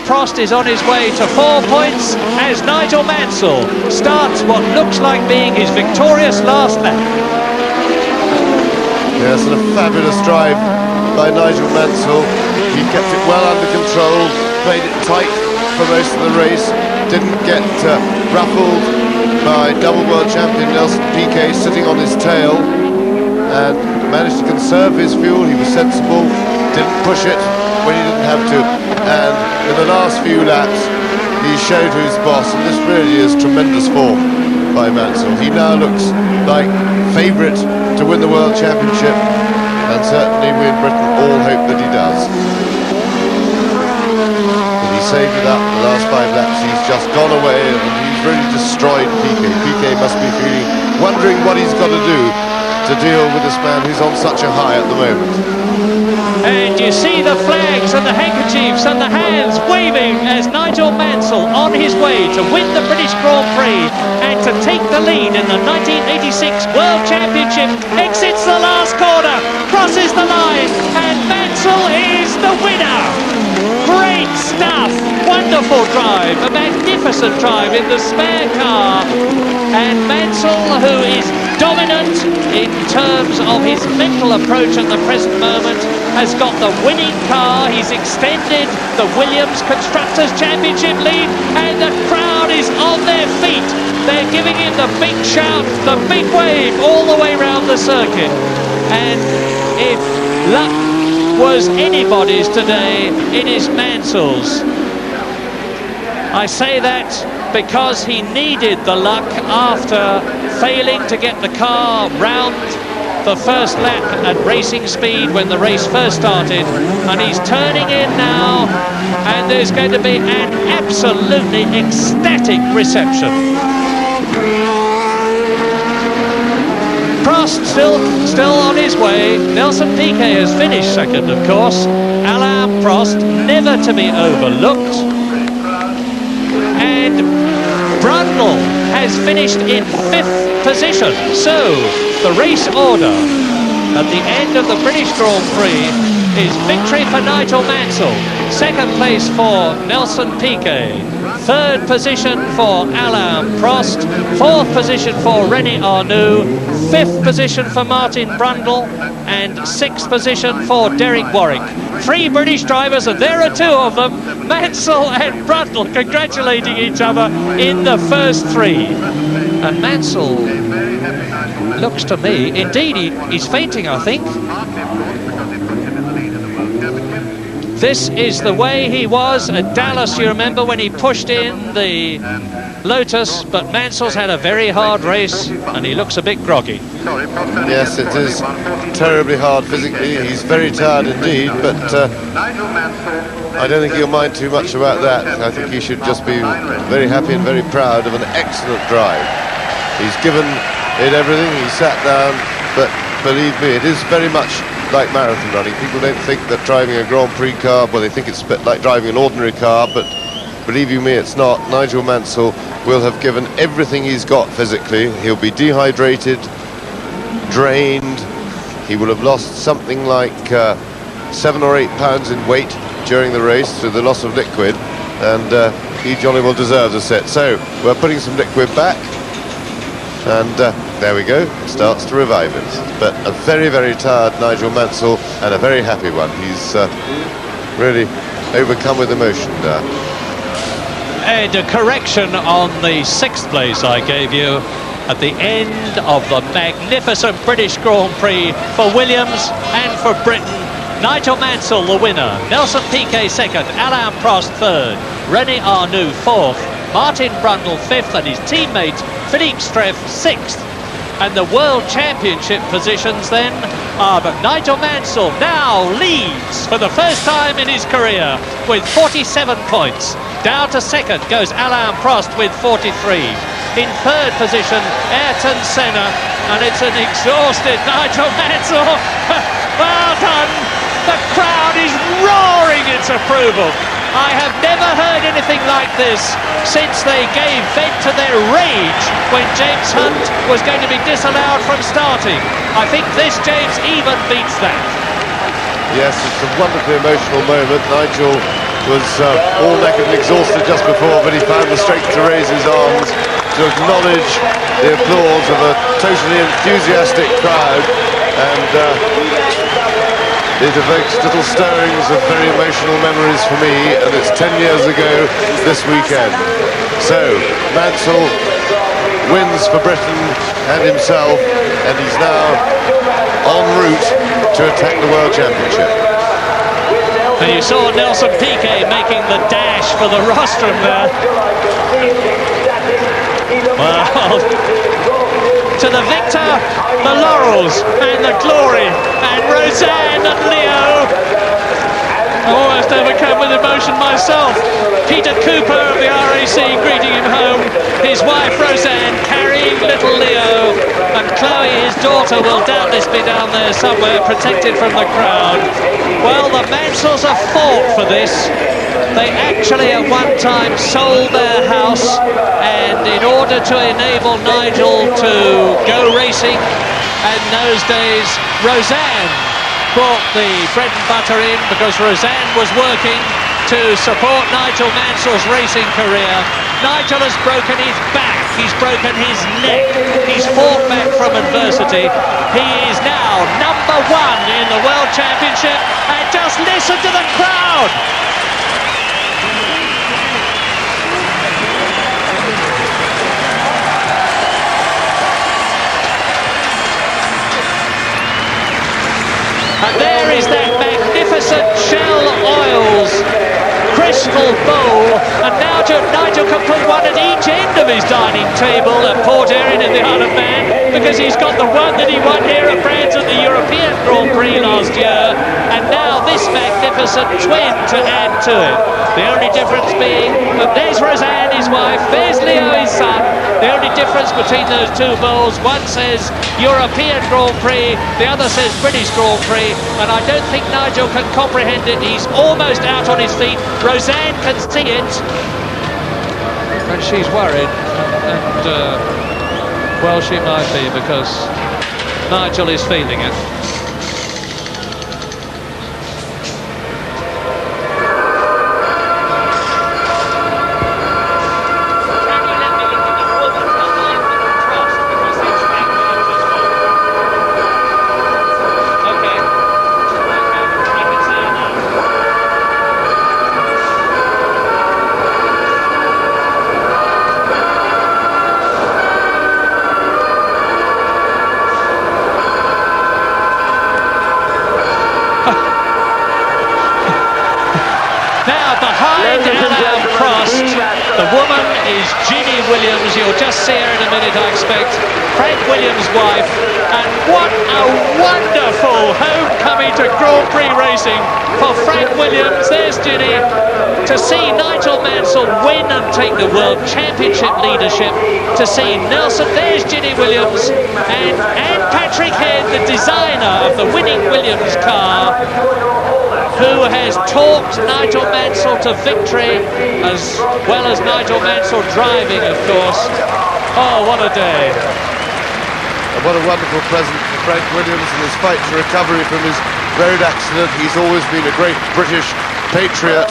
Prost is on his way to 4 points as Nigel Mansell starts what looks like being his victorious last lap. Yes, and a fabulous drive by Nigel Mansell. He kept it well under control, played it tight for most of the race, didn't get ruffled by double world champion Nelson Piquet sitting on his tail, and managed to conserve his fuel. He was sensible, didn't push it when he didn't have to, and in the last few laps he showed who's boss, and this really is tremendous form by Mansell. He now looks like favourite to win the World Championship, and certainly we in Britain all hope that he does. But he saved it up the last 5 laps. He's just gone away and he's really destroyed Piquet. Piquet must be wondering what he's got to do to deal with this man who's on such a high at the moment. And you see the flags and the handkerchiefs and the hands waving as Nigel Mansell on his way to win the British Grand Prix and to take the lead in the 1986 World Championship. Exits the last corner, crosses the line, and Mansell is the winner. Great stuff, wonderful drive, a magnificent drive in the spare car, and Mansell, who is dominant in terms of his mental approach at the present moment, has got the winning car. He's extended the Williams Constructors' Championship lead, and the crowd is on their feet. They're giving him the big shout, the big wave all the way around the circuit. And if luck was anybody's today, it is Mansell's. I say that because he needed the luck after failing to get the car round the first lap at racing speed when the race first started, and he's turning in now, and there's going to be an absolutely ecstatic reception. Prost still on his way. Nelson Piquet has finished second, of course. Alain Prost never to be overlooked, and Brundle has finished in 5th position. So the race order at the end of the British Grand Prix is victory for Nigel Mansell, 2nd place for Nelson Piquet, 3rd position for Alain Prost, 4th position for René Arnoux, 5th position for Martin Brundle, and 6th position for Derek Warwick. 3 British drivers, and there are 2 of them, Mansell and Brundle, congratulating each other in the first 3. And Mansell looks to me, indeed he's fainting, I think. This is the way he was at Dallas, you remember, when he pushed in the Lotus, but Mansell's had a very hard race and he looks a bit groggy. Yes, it is terribly hard physically. He's very tired indeed, but I don't think he'll mind too much about that. I think he should just be very happy and very proud of an excellent drive. He's given it everything. He sat down, but believe me, it is very much like marathon running. People don't think that driving a Grand Prix car, well, they think it's like driving an ordinary car, but believe you me, it's not. Nigel Mansell will have given everything he's got physically. He'll be dehydrated, drained. He will have lost something like 7 or 8 pounds in weight during the race through the loss of liquid, and he jolly well deserves a set. So we're putting some liquid back, and there we go, it starts to revive it. But a very, very tired Nigel Mansell, and a very happy one. He's really overcome with emotion now. And a correction on the 6th place I gave you at the end of the magnificent British Grand Prix for Williams and for Britain. Nigel Mansell the winner, Nelson Piquet 2nd, Alain Prost 3rd, René Arnoux 4th, Martin Brundle 5th, and his teammate Philippe Streff 6th. And the World Championship positions then are that Nigel Mansell now leads for the first time in his career with 47 points. Down to 2nd goes Alain Prost with 43. In 3rd position, Ayrton Senna, and it's an exhausted Nigel Mansell. Well done! The crowd is roaring its approval. I have never heard anything like this since they gave vent to their rage when James Hunt was going to be disallowed from starting. I think this, James, even beats that. Yes, it's a wonderfully emotional moment. Nigel was all naked and exhausted just before, but he found the strength to raise his arms to acknowledge the applause of a totally enthusiastic crowd, and it evokes little stirrings of very emotional memories for me, and it's 10 years ago this weekend. So Mansell wins for Britain and himself, and he's now en route to attack the World Championship. And you saw Nelson Piquet making the dash for the rostrum there. Well, to the victor, the laurels and the glory, and Roseanne and Leo. I almost overcome with emotion myself. Peter Cooper of the RAC greeting him home, his wife Roseanne carrying little Leo, and Chloe, his daughter, will doubtless be down there somewhere protected from the crowd. Well, the Mansells have fought for this. They actually at one time sold their house, and in order to enable Nigel to go racing, in those days Roseanne brought the bread and butter in, because Roseanne was working to support Nigel Mansell's racing career. Nigel has broken his back, he's broken his neck, he's fought back from adversity. He is now #1 in the World Championship, and just listen to the crowd. And there is that magnificent Shell Oils crystal bowl, and now Nigel can put one at each end of his dining table at Port Erin in the Isle of Man, because he's got the one that he won here at France at the European Grand Prix last year, and now this magnificent twin to add to it. The only difference being that there's Roseanne, his wife, there's Leo, his son. The only difference between those two bowls, one says European Grand Prix, the other says British Grand Prix, and I don't think Nigel can comprehend it. He's almost out on his feet. Roseanne can see it, and she's worried, and well, she might be, because Nigel is feeling it. The woman is Ginny Williams. You'll just see her in a minute, I expect. Frank Williams' wife. And what a wonderful homecoming to Grand Prix racing for Frank Williams. There's Ginny. To see Nigel Mansell win and take the World Championship leadership. To see Nelson. There's Ginny Williams. And Patrick Head, the designer of the winning Williams car, who has talked Nigel Mansell to victory, as well as Nigel Mansell driving, of course. Oh, what a day. And what a wonderful present for Frank Williams in his fight to recovery from his road accident. He's always been a great British patriot.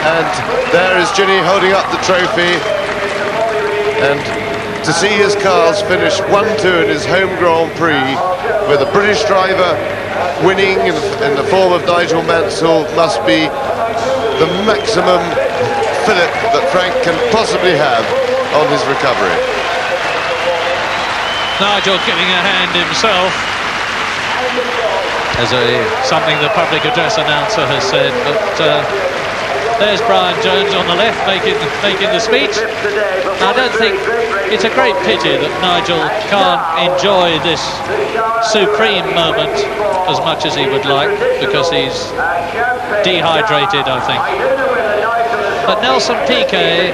And there is Ginny holding up the trophy. And to see his cars finish 1-2 in his home Grand Prix with a British driver winning in the form of Nigel Mansell must be the maximum fillip that Frank can possibly have on his recovery. Nigel giving a hand himself, as something the public address announcer has said, but there's Brian Jones on the left making the speech. I don't think, it's a great pity that Nigel can't enjoy this supreme moment as much as he would like, because he's dehydrated, I think. But Nelson Piquet,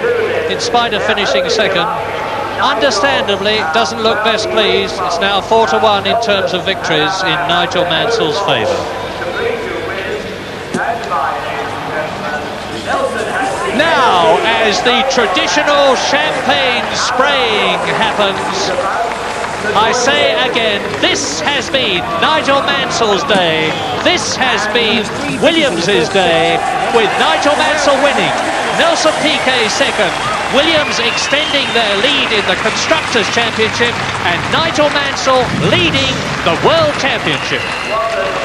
in spite of finishing second, understandably doesn't look best pleased. It's now 4-1 in terms of victories in Nigel Mansell's favour. Now, as the traditional champagne spraying happens, I say again, this has been Nigel Mansell's day. This has been Williams's day, with Nigel Mansell winning, Nelson Piquet second, Williams extending their lead in the Constructors' Championship, and Nigel Mansell leading the World Championship.